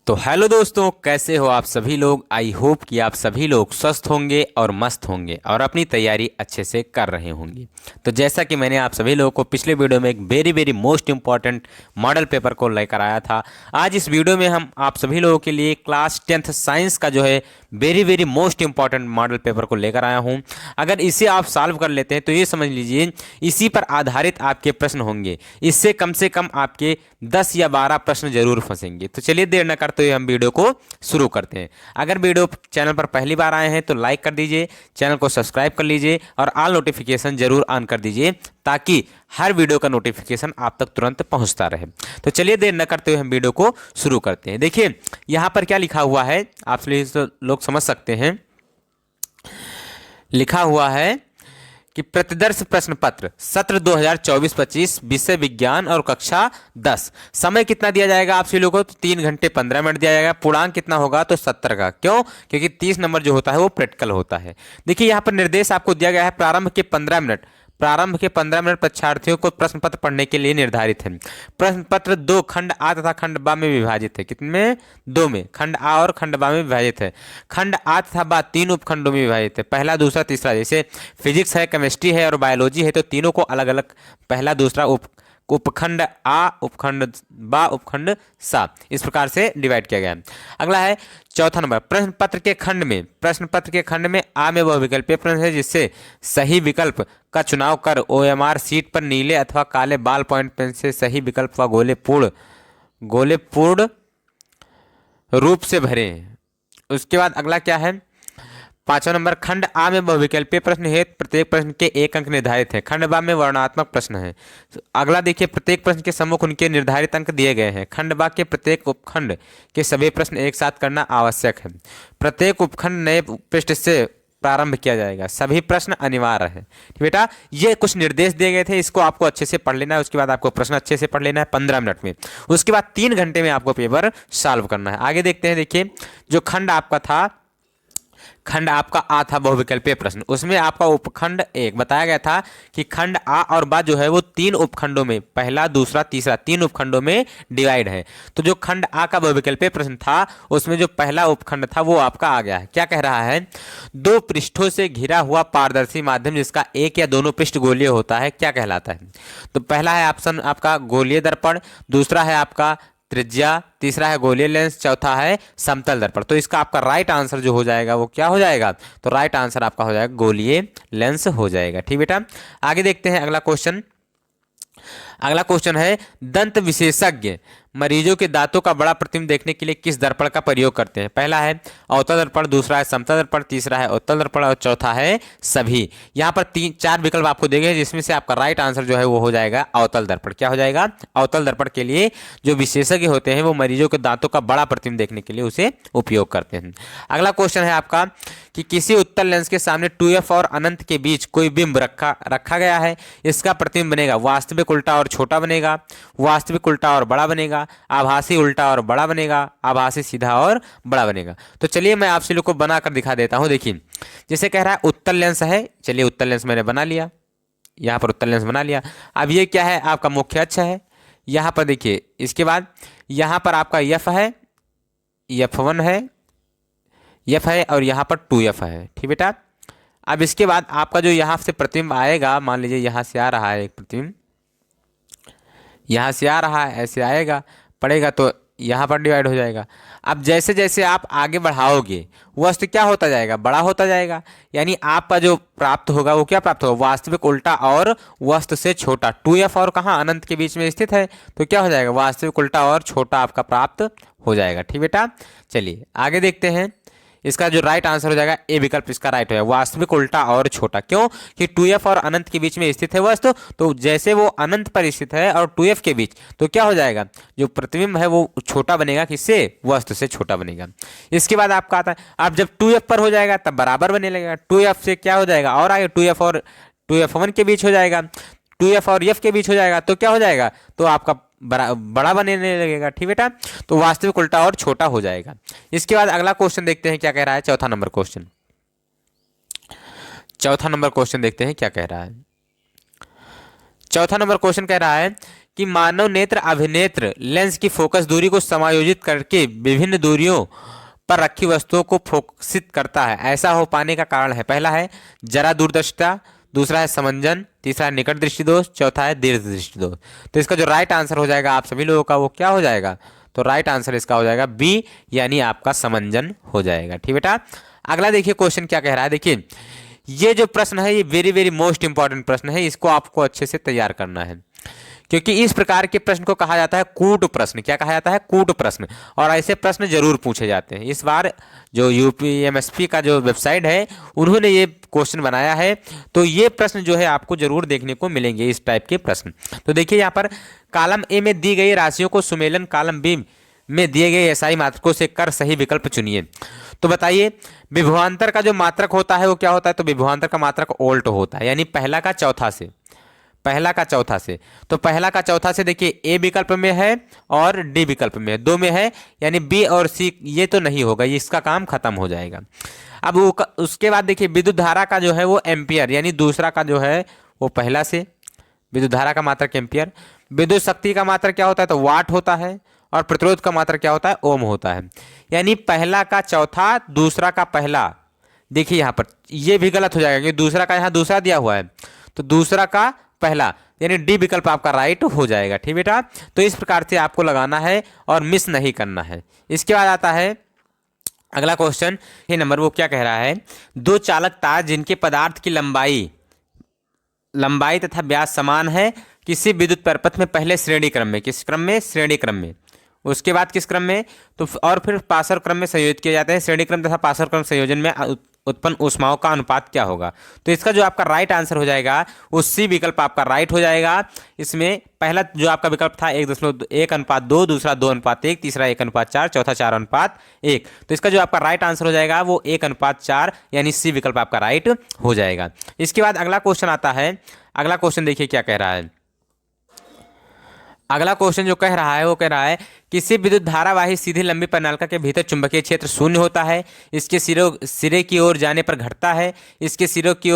तो हेलो दोस्तों, कैसे हो आप सभी लोग। आई होप कि आप सभी लोग स्वस्थ होंगे और मस्त होंगे और अपनी तैयारी अच्छे से कर रहे होंगे। तो जैसा कि मैंने आप सभी लोगों को पिछले वीडियो में एक very very most important model paper को लेकर आया था, आज इस वीडियो में हम आप सभी लोगों के लिए क्लास 10th साइंस का जो है very very most important model paper को लेकर आया हूँ। अगर इसे आप सॉल्व कर लेते हैं तो ये समझ लीजिए इसी पर आधारित आपके प्रश्न होंगे। इससे कम से कम आपके 10 या 12 प्रश्न जरूर फंसेंगे। तो चलिए देर न करते हुए हम वीडियो को शुरू करते हैं। अगर वीडियो चैनल पर पहली बार आए हैं तो लाइक कर दीजिए, चैनल को सब्सक्राइब कर लीजिए और ऑल नोटिफिकेशन जरूर ऑन कर दीजिए ताकि हर वीडियो का नोटिफिकेशन आप तक तुरंत पहुंचता रहे। तो चलिए देर न करते हुए हम वीडियो को शुरू करते हैं। देखिए यहाँ पर क्या लिखा हुआ है, आप सभी लोग समझ सकते हैं। लिखा हुआ है कि प्रतिदर्श प्रश्न पत्र सत्र 2024-25 विषय विज्ञान और कक्षा 10। समय कितना दिया जाएगा आप सभी लोगों को? तो 3 घंटे 15 मिनट दिया जाएगा। पूर्णांक कितना होगा? तो 70 का। क्यों? क्योंकि 30 नंबर जो होता है वो प्रैक्टिकल होता है। देखिए यहाँ पर निर्देश आपको दिया गया है, प्रारंभ के 15 मिनट परीक्षार्थियों को प्रश्न पत्र पढ़ने के लिए निर्धारित है। प्रश्न पत्र 2 खंड आ तथा खंड बा में विभाजित है। कितने में? 2 में। खंड आ और खंड बा में विभाजित है। खंड आ तथा बा 3 उपखंडों में विभाजित है, पहला दूसरा तीसरा। जैसे फिजिक्स है, केमिस्ट्री है और बायोलॉजी है, तो तीनों को अलग अलग पहला दूसरा उपखंड आ, उपखंड बा, उपखंड सा, इस प्रकार से डिवाइड किया गया है। अगला है चौथा नंबर, प्रश्न पत्र के खंड में आ में वह विकल्पीय प्रश्न है जिससे सही विकल्प का चुनाव कर ओएमआर सीट पर नीले अथवा काले बाल पॉइंट पेन से सही विकल्प व गोले पूर्ण रूप से भरें। उसके बाद अगला क्या है? पांचवा नंबर, खंड आ में बहुविकल्पीय प्रश्न है, प्रत्येक प्रश्न के 1 अंक निर्धारित है। खंड बा में वर्णनात्मक प्रश्न है। अगला देखिए, प्रत्येक प्रश्न के सम्मुख उनके निर्धारित अंक दिए गए हैं। खंड बा के प्रत्येक उपखंड के सभी प्रश्न एक साथ करना आवश्यक है। प्रत्येक उपखंड नए पृष्ठ से प्रारंभ किया जाएगा। सभी प्रश्न अनिवार्य है। बेटा ये कुछ निर्देश दिए गए थे, इसको आपको अच्छे से पढ़ लेना है। उसके बाद आपको प्रश्न अच्छे से पढ़ लेना है 15 मिनट में। उसके बाद 3 घंटे में आपको पेपर सॉल्व करना है। आगे देखते हैं। देखिए जो खंड आपका था, खंड आपका आ था बहुविकल्पीय प्रश्न, उसमें आपका उपखंड 1 बताया गया था कि खंड आ और बा जो है वो 3 उपखंडों में, पहला दूसरा तीसरा, 3 उपखंडों में डिवाइड है। तो जो खंड आ का बहुविकल्पीय प्रश्न था उसमें जो पहला उपखंड था वो आपका आ गया है। क्या कह रहा है? 2 पृष्ठों से घिरा हुआ पारदर्शी माध्यम जिसका एक या दोनों पृष्ठ गोलीय होता है क्या कहलाता है? तो पहला है ऑप्शन आपका गोलीय दर्पण, दूसरा है आपका त्रिज्या, तीसरा है गोलीय लेंस, चौथा है समतल दर्पण। तो इसका आपका राइट आंसर जो हो जाएगा वो क्या हो जाएगा? तो राइट आंसर आपका हो जाएगा गोलीय लेंस हो जाएगा। ठीक बेटा, आगे देखते हैं अगला क्वेश्चन। अगला क्वेश्चन है, दंत विशेषज्ञ मरीजों के दांतों का बड़ा प्रतिबिंब देखने के लिए किस दर्पण का प्रयोग करते हैं? पहला है अवतल दर्पण, दूसरा है समतल दर्पण, तीसरा है उत्तल दर्पण और चौथा है सभी। यहाँ पर 3-4 विकल्प आपको देंगे जिसमें से आपका राइट आंसर जो है वो हो जाएगा अवतल दर्पण। क्या हो जाएगा? अवतल दर्पण के लिए जो विशेषज्ञ होते हैं वो मरीजों के दांतों का बड़ा प्रतिबिंब देखने के लिए उसे उपयोग करते हैं। अगला क्वेश्चन है आपका कि किसी उत्तल लेंस के सामने 2f और अनंत के बीच कोई बिंब रखा गया है, इसका प्रतिबिंब बनेगा वास्तविक उल्टा और छोटा बनेगा, वास्तविक उल्टा और बड़ा बनेगा, आभासी उल्टा और बड़ा बनेगा, आभासी सीधा और बड़ा बनेगा। तो चलिए मैं आप लोग को बनाकर दिखा देता हूं। देखिए जैसे कह रहा है उत्तल लेंस है, चलिए उत्तल लेंस मैंने बना लिया, यहाँ पर उत्तल लेंस बना लिया। अब ये क्या है? आपका मुख्य अक्ष है। यहाँ पर देखिए, इसके बाद यहाँ पर आपका यफ है, F1 है, यफ है और यहाँ पर 2f है। ठीक बेटा, अब इसके बाद आपका जो यहाँ से प्रतिबिंब आएगा, मान लीजिए यहाँ से आ रहा है एक प्रतिबिंब, यहाँ से आ रहा है, ऐसे आएगा पड़ेगा तो यहाँ पर डिवाइड हो जाएगा। अब जैसे जैसे आप आगे बढ़ाओगे वस्तु क्या होता जाएगा? बड़ा होता जाएगा। यानी आपका जो प्राप्त होगा वो क्या प्राप्त होगा? वास्तविक उल्टा और वस्तु से छोटा। 2f और कहाँ? अनंत के बीच में स्थित है, तो क्या हो जाएगा? वास्तविक उल्टा और छोटा आपका प्राप्त हो जाएगा। ठीक बेटा, चलिए आगे देखते हैं। इसका जो राइट आंसर हो जाएगा ए विकल्प इसका राइट हो जाएगा, वास्तविक उल्टा और छोटा। क्यों? कि 2f और अनंत के बीच में स्थित है वस्तु, तो जैसे वो अनंत पर स्थित है और 2f के बीच, तो क्या हो जाएगा? जो प्रतिबिंब है वो छोटा बनेगा, किससे? वस्तु से छोटा बनेगा। इसके बाद आपका आता है, अब जब 2f पर हो जाएगा तब बराबर बने लगेगा। 2f से क्या हो जाएगा? और आगे 2f और 2f1 के बीच हो जाएगा, 2f और f के बीच हो जाएगा, तो क्या हो जाएगा? तो आपका बड़ा बनने लगेगा। ठीक बेटा, तो वास्तविक उल्टा और छोटा हो जाएगा। इसके बाद अगला क्वेश्चन देखते हैं क्या कह रहा है। चौथा नंबर क्वेश्चन देखते हैं क्या कह रहा है। चौथा नंबर क्वेश्चन कह रहा है कि मानव नेत्र अभिनेत्र लेंस की फोकस दूरी को समायोजित करके विभिन्न दूरियों पर रखी वस्तुओं को फोकसित करता है। ऐसा हो पाने का कारण है, पहला है जरा दूरदर्शिता, दूसरा है समंजन, तीसरा है निकट दृष्टि दोष, चौथा है दीर्घ दृष्टि दोष। तो इसका जो राइट आंसर हो जाएगा आप सभी लोगों का वो क्या हो जाएगा? तो राइट आंसर इसका हो जाएगा बी, यानी आपका समंजन हो जाएगा। ठीक बेटा, अगला देखिए क्वेश्चन क्या कह रहा है। देखिए ये जो प्रश्न है ये वेरी वेरी मोस्ट इंपॉर्टेंट प्रश्न है, इसको आपको अच्छे से तैयार करना है, क्योंकि इस प्रकार के प्रश्न को कहा जाता है कूट प्रश्न। क्या कहा जाता है? कूट प्रश्न। और ऐसे प्रश्न जरूर पूछे जाते हैं। इस बार जो यूपीएमएसपी का जो वेबसाइट है उन्होंने ये क्वेश्चन बनाया है, तो ये प्रश्न जो है आपको जरूर देखने को मिलेंगे, इस टाइप के प्रश्न। तो देखिए यहाँ पर कॉलम ए में दी गई राशियों को सुमेलन कॉलम बी में दिए गए एसआई मात्रकों से कर सही विकल्प चुनिए। तो बताइए विभवांतर का जो मात्रक होता है वो क्या होता है? तो विभवांतर का मात्रक ओल्ट होता है, यानी पहला का चौथा से। पहला का चौथा से, तो पहला का चौथा से देखिए ए विकल्प में है और डी विकल्प में है, दो में है, यानी बी और सी ये तो नहीं होगा, ये इसका काम खत्म हो जाएगा। अब उसके बाद देखिए विद्युत धारा का जो है वो एम्पियर, यानी दूसरा का जो है वो पहला से। विद्युत धारा का मात्रक एम्पियर। विद्युत शक्ति का मात्रक क्या होता है? तो वाट होता है। और प्रतिरोध का मात्रक क्या होता है? ओम होता है। यानी पहला का चौथा, दूसरा का पहला। देखिए यहाँ पर ये भी गलत हो जाएगा क्योंकि दूसरा का यहाँ दूसरा दिया हुआ है, तो दूसरा का पहला, यानी डी विकल्प आपका राइट हो जाएगा। ठीक बेटा, तो इस प्रकार से आपको लगाना है और मिस नहीं करना है। इसके बाद आता है अगला क्वेश्चन, ये नंबर वो क्या कह रहा है? दो चालक तार जिनके पदार्थ की लंबाई तथा व्यास समान है किसी विद्युत परिपथ में पहले श्रेणी क्रम में, किस क्रम में? श्रेणी क्रम में। उसके बाद किस क्रम में? तो और फिर पासर क्रम में संयोजित किए जाते हैं। श्रेणी क्रम तथा पासर क्रम संयोजन में उत्पन्न ऊष्माओं का अनुपात क्या होगा? तो इसका जो आपका राइट आंसर हो जाएगा वो सी विकल्प आपका राइट हो जाएगा। इसमें पहला जो आपका विकल्प था 1.1:2, दूसरा 2:1, तीसरा 1:4, चौथा 4:1। तो इसका जो आपका राइट आंसर हो जाएगा वो 1:4, यानी सी विकल्प आपका राइट हो जाएगा। इसके बाद अगला क्वेश्चन आता है। अगला क्वेश्चन देखिए क्या कह रहा है। अगला क्वेश्चन जो कह रहा है वो कह रहा है किसी विद्युत धारावाही सीधी लंबी परिनालिका के भीतर चुंबकीय क्षेत्र शून्य होता है, इसके सिरे की ओर जाने पर घटता है, इसके सिरों की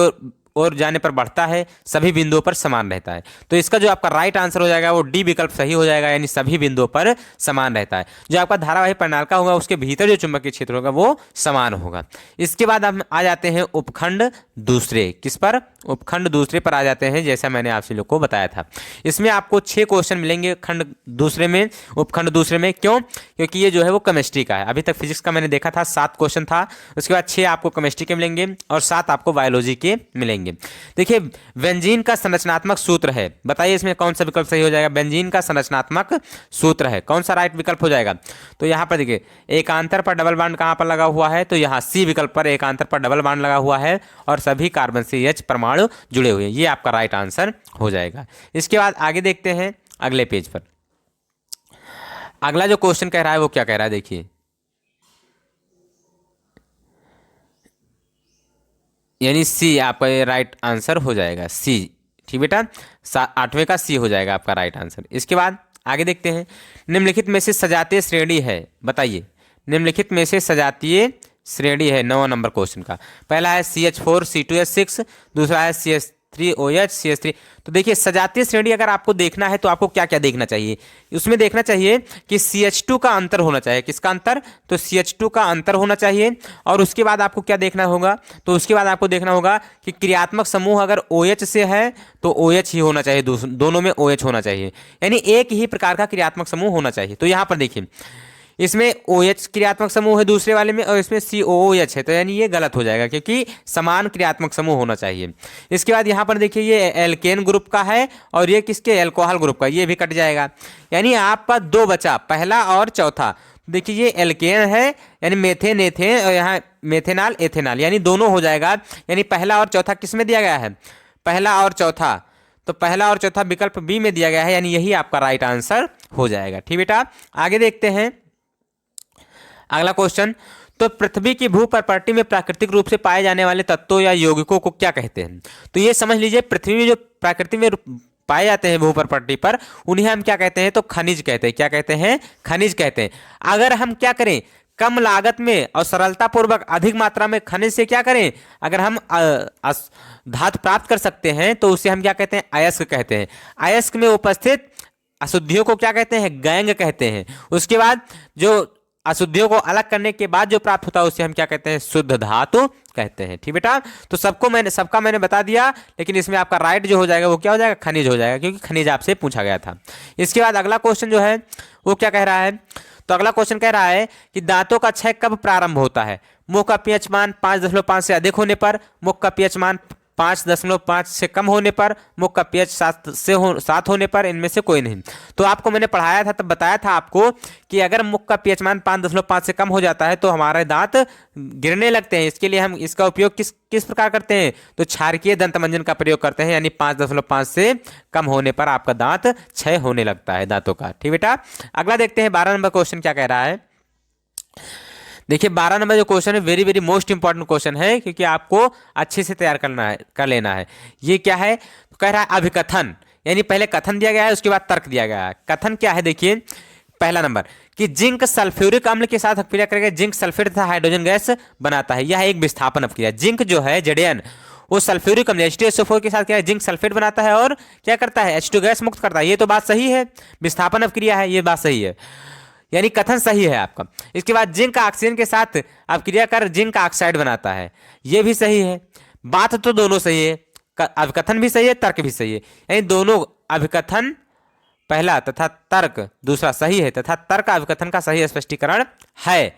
ओर जाने पर बढ़ता है, सभी बिंदुओं पर समान रहता है। तो इसका जो आपका राइट आंसर हो जाएगा वो डी विकल्प सही हो जाएगा, यानी सभी बिंदुओं पर समान रहता है। जो आपका धारावाही परिनालिका होगा उसके भीतर जो चुंबकीय क्षेत्र होगा वो समान होगा। इसके बाद हम आ जाते हैं उपखंड दूसरे। किस पर? उपखंड दूसरे पर आ जाते हैं, जैसा मैंने आप लोग को बताया था। इसमें आपको 6 क्वेश्चन मिलेंगे खंड दूसरे में, उपखंड दूसरे में। क्यों? क्योंकि ये जो है वो केमिस्ट्री का है। अभी तक फिजिक्स का मैंने देखा था 7 क्वेश्चन था, उसके बाद 6 आपको केमिस्ट्री के मिलेंगे और 7 आपको बायोलॉजी के मिलेंगे। देखिए बेंजीन का संरचनात्मक सूत्र है, बताइए इसमें कौन सा विकल्प सही हो जाएगा? बेंजीन का संरचनात्मक सूत्र है, कौन सा राइट विकल्प हो जाएगा? तो यहाँ पर देखिए एकांतर पर डबल बॉन्ड कहाँ पर लगा हुआ है? तो यहाँ सी विकल्प पर एकांतर पर डबल बॉन्ड लगा हुआ है और सभी कार्बन से एच परमाणु जुड़े हुए हैं, ये आपका राइट आंसर हो जाएगा। इसके बाद आगे देखते हैं अगले पेज पर। अगला जो क्वेश्चन कह रहा है वो क्या कह रहा है? देखिए यानी सी आपका राइट आंसर हो जाएगा, सी। ठीक बेटा, 8वें का सी हो जाएगा आपका राइट आंसर। इसके बाद आगे देखते हैं निम्नलिखित में से सजातीय श्रेणी है, बताइए निम्नलिखित में से सजातीय श्रेणी है 9 नंबर क्वेश्चन का। पहला है CH4 C2H6, दूसरा है CH3OH CH3। तो देखिए सजातीय श्रेणी अगर आपको देखना है तो आपको क्या क्या देखना चाहिए? उसमें देखना चाहिए कि CH2 का अंतर होना चाहिए। किसका अंतर? तो CH2 का अंतर होना चाहिए। और उसके बाद आपको क्या देखना होगा? तो उसके बाद आपको देखना होगा कि क्रियात्मक समूह अगर OH से है तो OH ही होना चाहिए, दोनों में OH होना चाहिए, यानी एक ही प्रकार का क्रियात्मक समूह होना चाहिए। तो यहाँ पर देखिए इसमें OH क्रियात्मक समूह है दूसरे वाले में और इसमें COOH है, तो यानी ये गलत हो जाएगा क्योंकि समान क्रियात्मक समूह होना चाहिए। इसके बाद यहाँ पर देखिए ये एल्केन ग्रुप का है और ये किसके? एल्कोहल ग्रुप का, ये भी कट जाएगा। यानी आपका 2 बचा, पहला और चौथा। देखिए ये एल्केन है यानी मेथेन एथेन और यहाँ मेथेनॉल एथेनॉल, यानी दोनों हो जाएगा। यानी पहला और चौथा किस में दिया गया है? पहला और चौथा, तो पहला और चौथा विकल्प बी में दिया गया है, यानी यही आपका राइट आंसर हो जाएगा। ठीक बेटा, आगे देखते हैं अगला क्वेश्चन। तो पृथ्वी की भू प्रॉपर्टी में प्राकृतिक रूप से पाए जाने वाले तत्वों या यौगिकों को क्या कहते हैं? तो ये समझ लीजिए पृथ्वी में जो प्रकृति में पाए जाते हैं भू प्रॉपर्टी पर, उन्हें हम क्या कहते हैं? तो खनिज कहते हैं। क्या कहते हैं? खनिज कहते हैं। अगर हम क्या करें, कम लागत में और सरलता पूर्वक अधिक मात्रा में खनिज से क्या करें, अगर हम धातु प्राप्त कर सकते हैं तो उसे हम क्या कहते हैं? अयस्क कहते हैं। अयस्क में उपस्थित अशुद्धियों को क्या कहते हैं, गैंग कहते हैं। उसके बाद जो अशुद्धियों को अलग करने के बाद जो प्राप्त होता है उसे हम क्या कहते हैं, शुद्ध धातु कहते हैं। ठीक बेटा, तो सबका मैंने बता दिया, लेकिन इसमें आपका राइट जो हो जाएगा वो क्या हो जाएगा, खनिज हो जाएगा, क्योंकि खनिज आपसे पूछा गया था। इसके बाद अगला क्वेश्चन जो है वो क्या कह रहा है, तो अगला क्वेश्चन कह रहा है कि दांतों का क्षय कब प्रारंभ होता है। मुंह का पीएच मान 5.5 से अधिक होने पर, मुख का पीएच मान 5.5 से कम होने पर, मुख का पीएच 7 होने पर, इनमें से कोई नहीं। तो आपको मैंने पढ़ाया था, तब बताया था आपको कि अगर मुख का पीएच मान 5.5 से कम हो जाता है तो हमारे दांत गिरने लगते हैं। इसके लिए हम इसका उपयोग किस प्रकार करते हैं, तो क्षारकीय दंतमंजन का प्रयोग करते हैं, यानी 5.5 से कम होने पर आपका दांत क्षय होने लगता है दांतों का। ठीक बेटा, अगला देखते हैं 12 नंबर क्वेश्चन क्या कह रहा है। देखिए 12 नंबर जो क्वेश्चन है very very most important question है, क्योंकि आपको अच्छे से तैयार कर लेना है। ये क्या है, तो कह रहा है अभिकथन, यानी पहले कथन दिया गया है उसके बाद तर्क दिया गया है। कथन क्या है, देखिए पहला नंबर कि जिंक सल्फ्यूरिक अम्ल के साथ अपक्रिया करके जिंक सल्फेट तथा हाइड्रोजन गैस बनाता है। यह एक विस्थापन अपक्रिया। जिंक जो है Zn वो सल्फ्यूरिक अम्ल H2SO4 के साथ क्या है, जिंक सल्फेट बनाता है और क्या करता है, H2 गैस मुक्त करता है। ये तो बात सही है, विस्थापन अपक्रिया है, ये बात सही है, यानी कथन सही है आपका। इसके बाद जिंक ऑक्सीजन के साथ अपक्रिया कर जिंक ऑक्साइड बनाता है, ये भी सही है। बात तो दोनों सही है, अभिकथन भी सही है, तर्क भी सही है, यानी दोनों अभिकथन पहला तथा तर्क दूसरा सही है, तथा तर्क अभिकथन का सही स्पष्टीकरण है।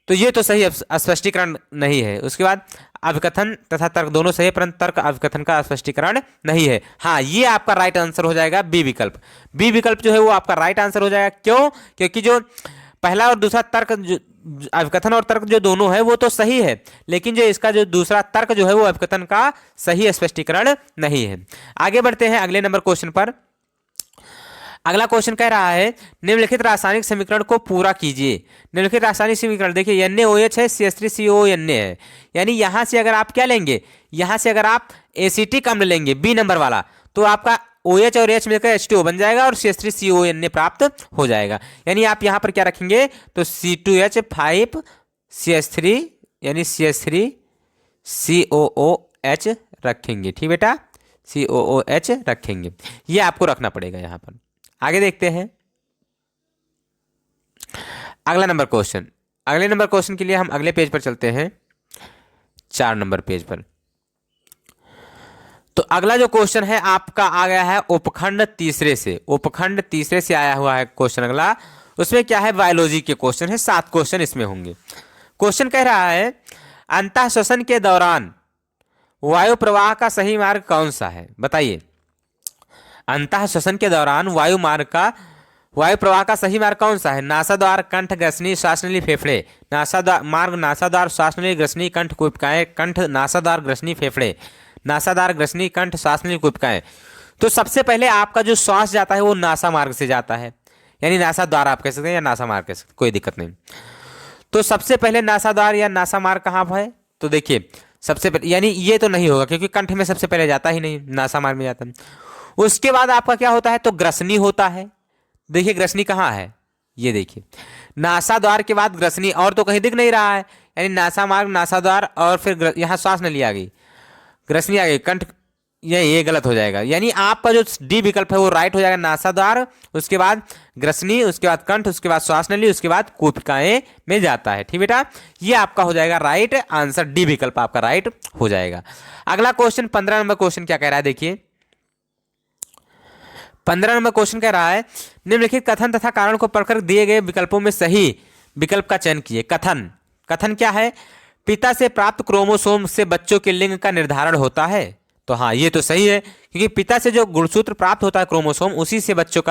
तो ये तो सही स्पष्टीकरण नहीं है। उसके बाद अभिकथन तथा तर्क दोनों सही है, परंतु तर्क अभिकथन का स्पष्टीकरण नहीं है। हाँ, ये आपका राइट आंसर हो जाएगा बी विकल्प। बी विकल्प जो है वो आपका राइट आंसर हो जाएगा। क्यों, क्योंकि जो पहला और दूसरा तर्क अभिकथन और तर्क जो दोनों है वो तो सही है, लेकिन जो इसका जो दूसरा तर्क जो है वो अभिकथन का सही स्पष्टीकरण नहीं है। आगे बढ़ते हैं अगले नंबर क्वेश्चन पर। अगला क्वेश्चन कह रहा है निम्नलिखित रासायनिक समीकरण को पूरा कीजिए। निम्नलिखित रासायनिक समीकरण देखिए NaOH है, CH3COO Na है, यानी यहां से अगर आप क्या लेंगे, यहां से अगर आप एसिटिक अम्ल लेंगे बी नंबर वाला, तो आपका OH और H मिलकर H2O बन जाएगा और CH3COO Na प्राप्त हो जाएगा। यानी आप यहां पर क्या रखेंगे, तो C2H5CH3 यानी CH3COOH रखेंगे। ठीक बेटा, COOH रखेंगे, ये आपको रखना पड़ेगा यहां पर। आगे देखते हैं अगला नंबर क्वेश्चन। अगले नंबर क्वेश्चन के लिए हम अगले पेज पर चलते हैं, 4 नंबर पेज पर। तो अगला जो क्वेश्चन है आपका आ गया है उपखंड तीसरे से। उपखंड तीसरे से आया हुआ है क्वेश्चन अगला। उसमें क्या है, बायोलॉजी के क्वेश्चन है, 7 क्वेश्चन इसमें होंगे। क्वेश्चन कह रहा है अंतः श्वसन के दौरान वायु प्रवाह का सही मार्ग कौन सा है, बताइए। अंतः श्वसन के दौरान वायु प्रवाह का सही मार्ग कौन सा है। नासाद्वार, कंठ, ग्रसनी, श्वासनली, फेफड़े। नासाद्वार, श्वासनली, ग्रसनी, कंठ, कोशिकाएं। कंठ, नासाद्वार, ग्रसनी, फेफड़े। नासाद्वार, ग्रसनी, कंठ, श्वासनली, कोशिकाएं। तो सबसे पहले आपका जो श्वास जाता है वो नासा मार्ग से जाता है, यानी नासा द्वार आप कह सकते हैं या नासा मार्ग कह सकते हैं, कोई दिक्कत नहीं। तो सबसे पहले नासा द्वार या नासा मार्ग कहाँ पर है, तो देखिए सबसे पहले, यानी ये तो नहीं होगा क्योंकि कंठ में सबसे पहले जाता ही नहीं, नासा मार्ग में जाता है। उसके बाद आपका क्या होता है, तो ग्रसनी होता है। देखिए ग्रसनी कहाँ है, ये देखिए नासा द्वार के बाद ग्रसनी, और तो कहीं दिख नहीं रहा है, यानी नासा मार्ग, नासा द्वार और फिर यहाँ श्वास नली आ गई, ग्रसनी आ गई, कंठ, ये गलत हो जाएगा। यानी आपका जो डी विकल्प है वो राइट हो जाएगा, नासा द्वार, उसके बाद ग्रसनी, उसके बाद कंठ, उसके बाद श्वास नली, उसके बाद कोशिकाएं में जाता है। ठीक बेटा, ये आपका हो जाएगा राइट आंसर, डी विकल्प आपका राइट हो जाएगा। अगला क्वेश्चन 15 नंबर क्वेश्चन क्या कह रहा है, देखिए 15 नंबर क्वेश्चन कह रहा है निम्नलिखित कथन तथा कारण को पढ़कर दिए गए विकल्पों में सही विकल्प का चयन कीजिए। कथन क्या है, पिता से प्राप्त क्रोमोसोम से बच्चों के लिंग का निर्धारण होता है। तो हाँ, ये तो सही है, क्योंकि पिता से जो गुणसूत्र प्राप्त होता है क्रोमोसोम, उसी से बच्चों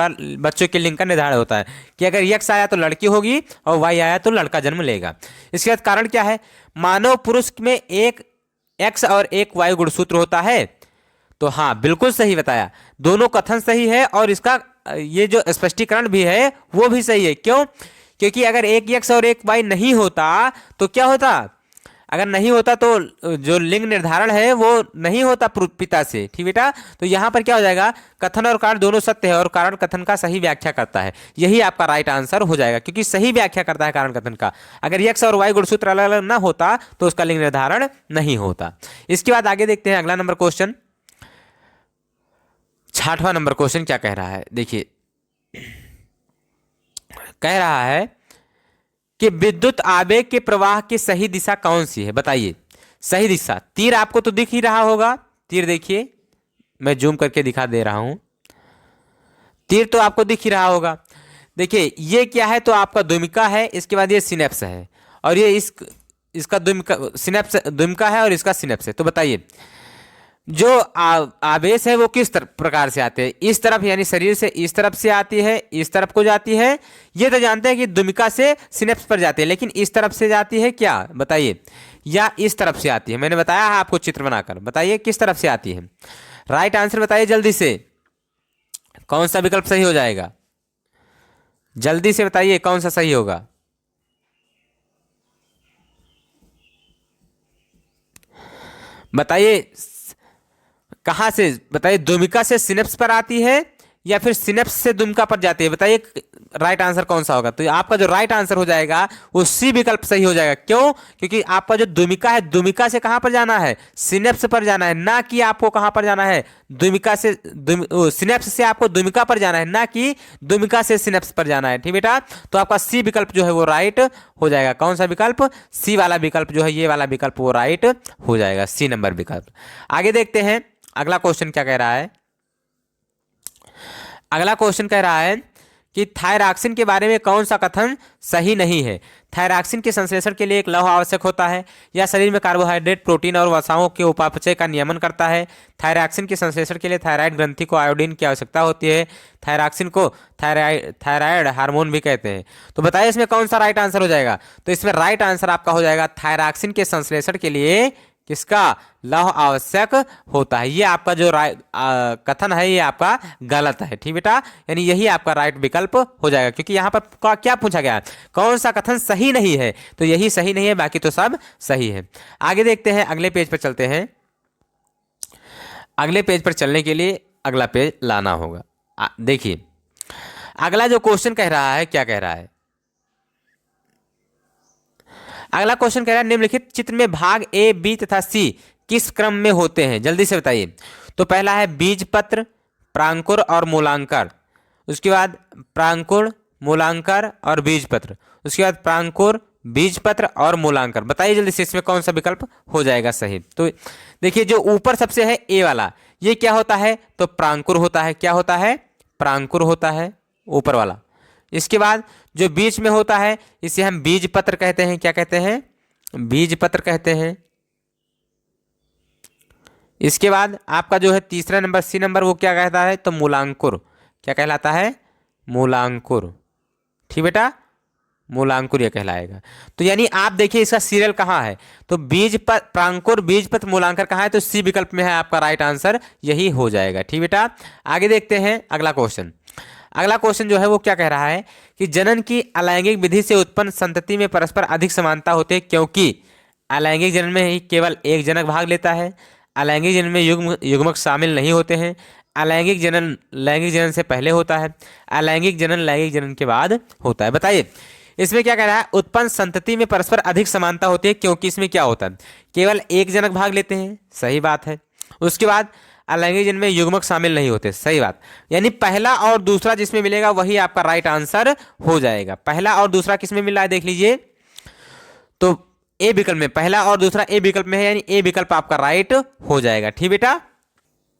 के लिंग का निर्धारण होता है कि अगर X आया तो लड़की होगी और Y आया तो लड़का जन्म लेगा। इसके बाद कारण क्या है, मानव पुरुष में एक X और एक Y गुणसूत्र होता है। तो हाँ, बिल्कुल सही बताया, दोनों कथन सही है और इसका ये जो स्पष्टीकरण भी है वो भी सही है। क्यों, क्योंकि अगर एक X और एक Y नहीं होता तो क्या होता, अगर नहीं होता तो जो लिंग निर्धारण है वो नहीं होता पिता से। ठीक बेटा, तो यहाँ पर क्या हो जाएगा, कथन और कारण दोनों सत्य है और कारण कथन का सही व्याख्या करता है, यही आपका राइट आंसर हो जाएगा, क्योंकि सही व्याख्या करता है कारण कथन का। अगर X और Y गुणसूत्र अलग अलग ना होता तो उसका लिंग निर्धारण नहीं होता। इसके बाद आगे देखते हैं अगला नंबर क्वेश्चन, 6वां नंबर क्वेश्चन क्या कह रहा है, देखिए कह रहा है कि विद्युत आवेग के प्रवाह की सही दिशा कौन सी है, बताइए। सही दिशा, तीर आपको तो दिख ही रहा होगा, तीर देखिए, मैं जूम करके दिखा दे रहा हूं, तीर तो आपको दिख ही रहा होगा। देखिए ये क्या है, तो आपका द्विमिका है, इसके बाद ये सिनेप्स है, और ये इसका द्विमिका, सिनेप्स द्विमिका है और इसका सिनेप्स है। तो बताइए जो आवेश है वो किस प्रकार से आते हैं, इस तरफ यानी शरीर से इस तरफ से आती है, इस तरफ को जाती है, ये तो जानते हैं कि द्विमिका से सिनेप्स पर जाती है, लेकिन इस तरफ से जाती है क्या, बताइए, या इस तरफ से आती है। मैंने बताया है आपको चित्र बनाकर, बताइए किस तरफ से आती है। राइट आंसर बताइए जल्दी से, कौन सा विकल्प सही हो जाएगा, जल्दी से बताइए कौन सा सही होगा। बताइए कहां से, बताइए द्विमिका से सिनेप्स पर आती है या फिर सिनेप्स से द्विमिका पर जाती है, बताइए राइट आंसर कौन सा होगा। तो आपका जो राइट आंसर हो जाएगा वो सी विकल्प सही हो जाएगा। क्यों, क्योंकि आपका जो द्विमिका है, द्विमिका से कहां पर जाना है, सिनेप्स पर जाना है, ना कि आपको कहां पर जाना है, द्विमिका से सिनेप्स से आपको द्विमिका पर जाना है, ना कि द्विमिका से सिनेप्स पर जाना है। ठीक बेटा, तो आपका सी विकल्प जो है वो राइट हो जाएगा। कौन सा विकल्प, सी वाला विकल्प जो है, ये वाला विकल्प वो राइट हो जाएगा, सी नंबर विकल्प। आगे देखते हैं अगला क्वेश्चन क्या कह रहा है। अगला क्वेश्चन कह रहा है कि थायरॉक्सिन के बारे में कौन सा कथन सही नहीं है। थायरॉक्सिन के संश्लेषण के लिए एक लौह आवश्यक होता है, या शरीर में कार्बोहाइड्रेट, प्रोटीन और वसाओं के उपापचय का नियमन करता है। थायरॉक्सिन के संश्लेषण के लिए थायराइड ग्रंथि को आयोडीन की आवश्यकता होती है। थायरॉक्सिन को थायराइड हार्मोन भी कहते हैं। तो बताइए इसमें कौन सा राइट आंसर हो जाएगा। तो इसमें राइट आंसर आपका हो जाएगा थायरॉक्सिन के संश्लेषण के लिए किसका, लौह आवश्यक होता है। ये आपका जो कथन है ये आपका गलत है। ठीक बेटा, यानी यही आपका राइट विकल्प हो जाएगा, क्योंकि यहाँ पर क्या पूछा गया है, कौन सा कथन सही नहीं है, तो यही सही नहीं है, बाकी तो सब सही है। आगे देखते हैं, अगले पेज पर चलते हैं। अगले पेज पर चलने के लिए अगला पेज लाना होगा। देखिए अगला जो क्वेश्चन कह रहा है, क्या कह रहा है, अगला क्वेश्चन कह रहा है निम्नलिखित चित्र में भाग ए, बी तथा सी किस क्रम में होते हैं, जल्दी से बताइए। तो पहला है बीजपत्र, प्रांकुर और मूलांकर, उसके बाद प्रांकुर, मूलांकर और बीजपत्र, उसके बाद प्रांकुर, बीजपत्र और मूलांकर। बताइए जल्दी से इसमें कौन सा विकल्प हो जाएगा सही। तो देखिए जो ऊपर सबसे है ए वाला, ये क्या होता है, तो प्रांकुर होता है। क्या होता है, प्रांकुर होता है ऊपर वाला। इसके बाद जो बीच में होता है इसे हम बीज पत्र कहते हैं। क्या कहते हैं, बीज पत्र कहते हैं। इसके बाद आपका जो है तीसरा नंबर, सी नंबर, वो क्या कहता है, तो मूलांकुर। क्या कहलाता है, मूलांकुर। ठीक बेटा, मूलांकुर ये कहलाएगा। तो यानी आप देखिए इसका सीरियल कहाँ है, तो बीज प्रांकुर, बीज पत्र, मूलांकर कहाँ है, तो सी विकल्प में है आपका राइट आंसर, यही हो जाएगा। ठीक बेटा, आगे देखते हैं अगला क्वेश्चन। अगला क्वेश्चन जो है वो क्या कह रहा है कि जनन की अलैंगिक विधि से उत्पन्न संतति में परस्पर अधिक समानता होती है, क्योंकि अलैंगिक जनन में ही केवल एक जनक भाग लेता है। अलैंगिक जनन में युग्मक शामिल नहीं होते हैं। अलैंगिक जनन लैंगिक जनन से पहले होता है। अलैंगिक जनन लैंगिक जनन के बाद होता है। बताइए इसमें क्या कह रहा है, उत्पन्न संतति में परस्पर अधिक समानता होती है, क्योंकि इसमें क्या होता है, केवल एक जनक भाग लेते हैं, सही बात है। उसके बाद अलैंगिक जनन में युग्मक शामिल नहीं होते, सही बात। यानी पहला और दूसरा जिसमें मिलेगा वही आपका राइट आंसर हो जाएगा। पहला और दूसरा किसमें मिल रहा है देख लीजिए, तो ए विकल्प में, पहला और दूसरा ए विकल्प में है, यानी ए विकल्प आपका राइट हो जाएगा। ठीक बेटा,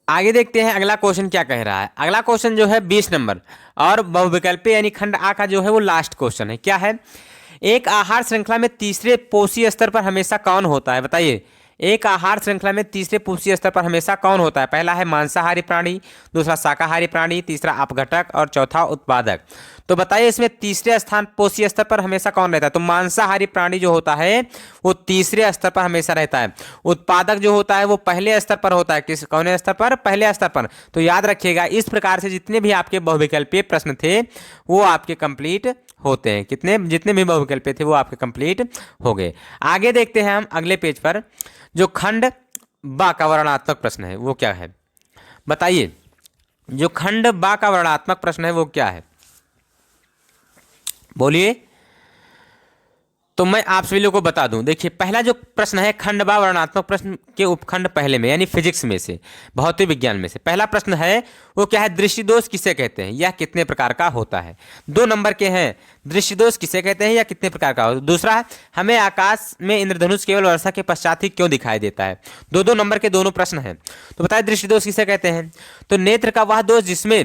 आगे देखते हैं अगला क्वेश्चन क्या कह रहा है। अगला क्वेश्चन जो है 20 नंबर और बहुविकल्पीय यानी खंड आ का जो है वो लास्ट क्वेश्चन है। क्या है, एक आहार श्रृंखला में तीसरे पोषी स्तर पर हमेशा कौन होता है। बताइए एक आहार श्रृंखला में तीसरे पोषी स्तर पर हमेशा कौन होता है। पहला है मांसाहारी प्राणी, दूसरा शाकाहारी प्राणी, तीसरा अपघटक और चौथा उत्पादक। तो बताइए इसमें तीसरे स्थान पोषी स्तर पर हमेशा कौन रहता है। तो मांसाहारी प्राणी जो होता है वो तीसरे स्तर पर हमेशा रहता है। उत्पादक जो होता है वो पहले स्तर पर होता है। किस कौन स्तर पर, पहले स्तर पर। तो याद रखिएगा इस प्रकार से जितने भी आपके बहुविकल्पीय प्रश्न थे वो आपके कंप्लीट होते हैं। कितने, जितने भी बहुविकल्पीय थे वो आपके कंप्लीट हो गए। आगे देखते हैं हम अगले पेज पर, जो खंड बा का वर्णनात्मक प्रश्न है वो क्या है। बताइए जो खंड बा का वर्णनात्मक प्रश्न है वो क्या है, बोलिए। तो मैं आप सभी लोगों को बता दूं, देखिए पहला जो प्रश्न है खंड बा वर्णनात्मक प्रश्न के उपखंड पहले में, यानी फिजिक्स में से, भौतिक विज्ञान में से पहला प्रश्न है वो क्या है, दृष्टि दोष किसे कहते हैं, यह कितने प्रकार का होता है। 2 नंबर के हैं, दृष्टि दोष किसे कहते हैं या कितने प्रकार का होता है। दूसरा है, हमें आकाश में इंद्रधनुष केवल वर्षा के पश्चात ही क्यों दिखाई देता है। 2-2 नंबर के दोनों प्रश्न हैं। तो बताइए दृष्टि दोष किसे कहते हैं। तो नेत्र का वह दोष जिसमें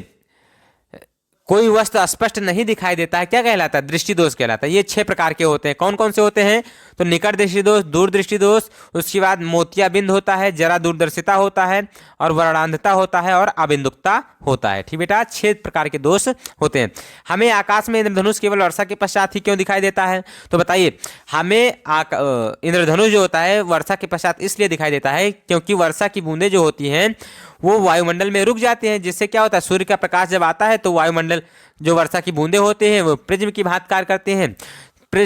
कोई वस्तु स्पष्ट नहीं दिखाई देता है क्या कहलाता है, दृष्टि दोष कहलाता है। ये 6 प्रकार के होते हैं। कौन कौन से होते हैं, तो निकट दृष्टि दोष, दूर दृष्टि दोष, उसके बाद मोतियाबिंद होता है, जरा दूरदर्शिता होता है, और वर्णांधता होता है, और अबिंदुकता होता है। ठीक बेटा, 6 प्रकार के दोष होते हैं। हमें आकाश में इंद्रधनुष केवल वर्षा के पश्चात ही क्यों दिखाई देता है। तो बताइए, हमें इंद्रधनुष जो होता है वर्षा के पश्चात इसलिए दिखाई देता है क्योंकि वर्षा की बूंदें जो होती हैं वो वायुमंडल में रुक जाती हैं, जिससे क्या होता है, सूर्य का प्रकाश जब आता है तो वायुमंडल जो वर्षा की बूंदें होते हैं वो प्रिज्म की भांति कार्य करते हैं।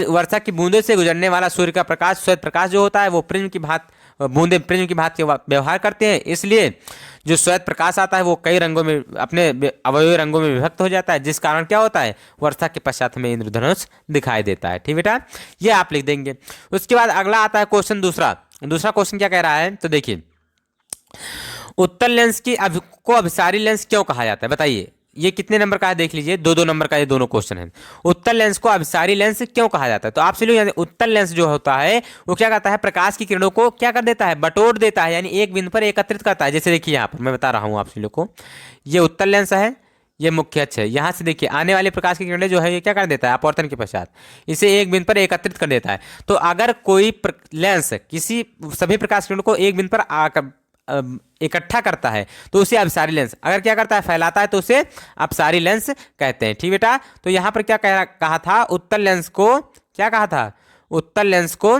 वर्षा की बूंदों से गुजरने वाला सूर्य का प्रकाश, श्वेत प्रकाश जो होता है वो प्रिज्म की भांति, बूंदे प्रिज्म की भांति व्यवहार करते हैं। इसलिए जो श्वेत प्रकाश आता है वो कई रंगों में, अपने अवयवी रंगों में विभक्त हो जाता है, जिस कारण क्या होता है, वर्षा के पश्चात में इंद्रधनुष दिखाई देता है। ठीक बेटा, ये आप लिख देंगे। उसके बाद अगला आता है क्वेश्चन दूसरा। दूसरा क्वेश्चन क्या कह रहा है, तो देखिए, उत्तल लेंस को अभिसारी लेंस क्यों कहा जाता है। बताइए, ये कितने नंबर का है, देख लीजिए, 2-2 नंबर का ये दोनों क्वेश्चन है। उत्तल लेंस को अभिसारी लेंस क्यों कहा जाता है। तो आपसे लोग उत्तल लेंस जो होता है वो क्या करता है, प्रकाश की किरणों को क्या कर देता है, बटोर देता है, यानी एक बिंदु पर एकत्रित करता है। जैसे देखिए यहाँ पर मैं बता रहा हूँ आप लोग को, ये उत्तल लेंस है, ये मुख्य अक्ष है। यहाँ से देखिए आने वाले प्रकाश की किरणें जो है ये क्या कर देता है, अपवर्तन के पश्चात इसे एक बिंदु पर एकत्रित कर देता है। तो अगर कोई लेंस किसी सभी प्रकाश किरणों को एक बिंदु पर इकट्ठा करता है तो उसे अभिसारी लेंस, अगर क्या करता है, फैलाता है, तो उसे अपसारी लेंस कहते हैं। ठीक बेटा, तो यहाँ पर क्या कहा था, उत्तल लेंस को क्या कहा था, उत्तल लेंस को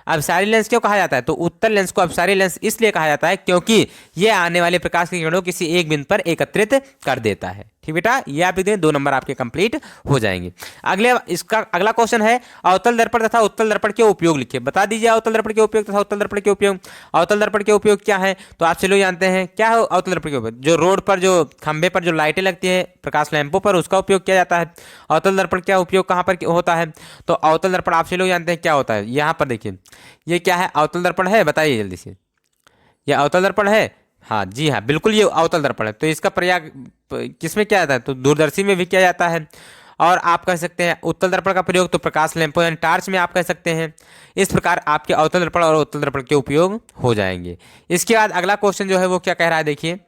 अभिसारी लेंस क्यों कहा जाता है। तो उत्तल लेंस को अभिसारी लेंस इसलिए कहा जाता है क्योंकि यह आने वाले प्रकाश की किरणों को किसी एक बिंदु पर एकत्रित कर देता है। ठीक बेटा, ये आप लिख दें, 2 नंबर आपके कंप्लीट हो जाएंगे। इसका अगला क्वेश्चन है, अवतल दर्पण तथा उत्तल दर्पण के उपयोग लिखिए। बता दीजिए अवतल दर्पण के उपयोग तथा उत्तल दर्पण के उपयोग। अवतल दर्पण के उपयोग क्या है, तो आप लोग जानते हैं क्या है अवतल दर्पण के उपयोग। जो रोड पर, जो खंभे पर जो लाइटें लगती है प्रकाश लैंपों पर, उसका उपयोग किया जाता है। अवतल दर्पण क्या उपयोग कहाँ पर होता है, तो अवतल दर्पण आप लोग जानते हैं क्या होता है। यहाँ पर देखिए, ये क्या है, अवतल दर्पण है, बताइए जल्दी से, यह अवतल दर्पण है। हाँ जी हाँ, बिल्कुल ये अवतल दर्पण है। तो इसका प्रयोग किसमें किया जाता है, तो दूरदर्शी में भी किया जाता है। और आप कह सकते हैं उत्तल दर्पण का प्रयोग तो प्रकाश लैंपों यानी टार्च में आप कह सकते हैं। इस प्रकार आपके अवतल दर्पण और उत्तल दर्पण के उपयोग हो जाएंगे। इसके बाद अगला क्वेश्चन जो है वो क्या कह रहा है, देखिए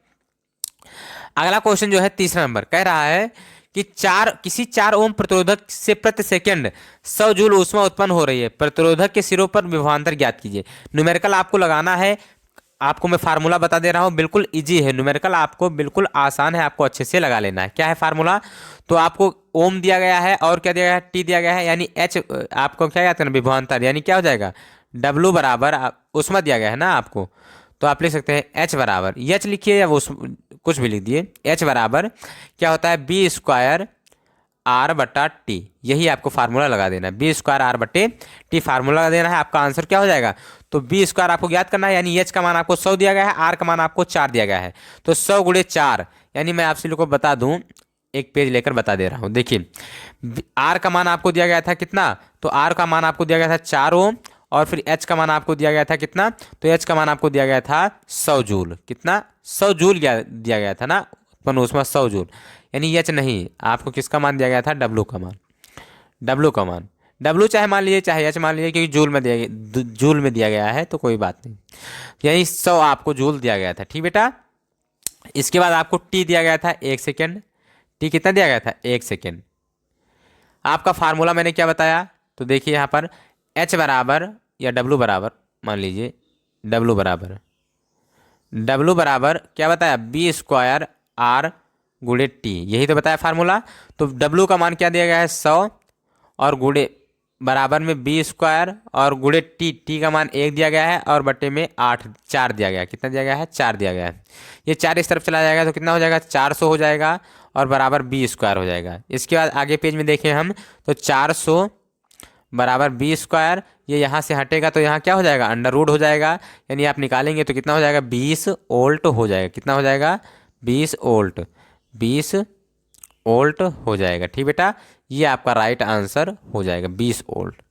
अगला क्वेश्चन जो है 3 नंबर कह रहा है कि किसी 4 ओम प्रतिरोधक से प्रति सेकंड 100 जूल ऊष्मा उत्पन्न हो रही है। प्रतिरोधक के सिरों पर विभवांतर ज्ञात कीजिए। न्यूमेरिकल आपको लगाना है, आपको मैं फार्मूला बता दे रहा हूँ, बिल्कुल इजी है न्यूमेरिकल, आपको बिल्कुल आसान है, आपको अच्छे से लगा लेना है। क्या है फार्मूला, तो आपको ओम दिया गया है और क्या दिया गया है, टी दिया गया है, यानी एच आपको क्या कहते हैं ना, विभवांतर, यानी क्या हो जाएगा, डब्लू बराबर ऊष्मा दिया गया है ना आपको, तो आप लिख सकते हैं एच बराबर, एच लिखिए या वो कुछ भी लिख दिए, एच बराबर क्या होता है, बी स्क्वायर आर बटा टी। यही आपको फार्मूला लगा देना है, बी स्क्वायर आर बटे टी फार्मूला लगा देना है। आपका आंसर क्या हो जाएगा, तो बी स्क्वायर आपको ज्ञात करना है, यानी एच का मान आपको 100 दिया गया है, आर का मान आपको 4 दिया गया है, तो 100 गुणे 4, यानी मैं आप लोगों को बता दूं, एक पेज लेकर बता दे रहा हूं। देखिए आर का मान आपको दिया गया था कितना, तो आर का मान आपको दिया गया था 4 ओम, और फिर एच का मान आपको दिया गया था कितना, तो एच का मान आपको दिया गया था 100 जूल। कितना, 100 जूल दिया गया था ना, उत्पन्न ऊष्मा 100 जूल, यानी एच नहीं, आपको किसका मान दिया गया था, डब्लू का मान। डब्लू का मान, डब्लू चाहे मान लीजिए चाहे एच मान लीजिए, क्योंकि जूल में दिया गया है तो कोई बात नहीं, यानी 100 आपको जूल दिया गया था। ठीक बेटा, इसके बाद आपको टी दिया गया था 1 सेकेंड। टी कितना दिया गया था, 1 सेकेंड। आपका फार्मूला मैंने क्या बताया, तो देखिए यहाँ पर एच बराबर या डब्लू बराबर, मान लीजिए डब्लू बराबर क्या बताया, बी स्क्वायर आर गुणे टी, यही तो बताया फार्मूला। तो डब्लू का मान क्या दिया गया है, 100, और गुणे बराबर में बी स्क्वायर और गुणे टी का मान 1 दिया गया है, और बटे में 4 दिया गया है। कितना दिया गया है, 4 दिया गया है। ये 4 इस तरफ चला जाएगा तो कितना हो जाएगा, 400 हो जाएगा, और बराबर बी स्क्वायर हो जाएगा। इसके बाद आगे पेज में देखें हम, तो 400 बराबर बी स्क्वायर, ये यहाँ से हटेगा तो यहाँ क्या हो जाएगा, अंडर रूट हो जाएगा, यानी आप निकालेंगे तो कितना हो जाएगा, 20 वोल्ट हो जाएगा। कितना हो जाएगा, 20 वोल्ट हो जाएगा। ठीक बेटा, ये आपका राइट आंसर हो जाएगा, 20 वोल्ट।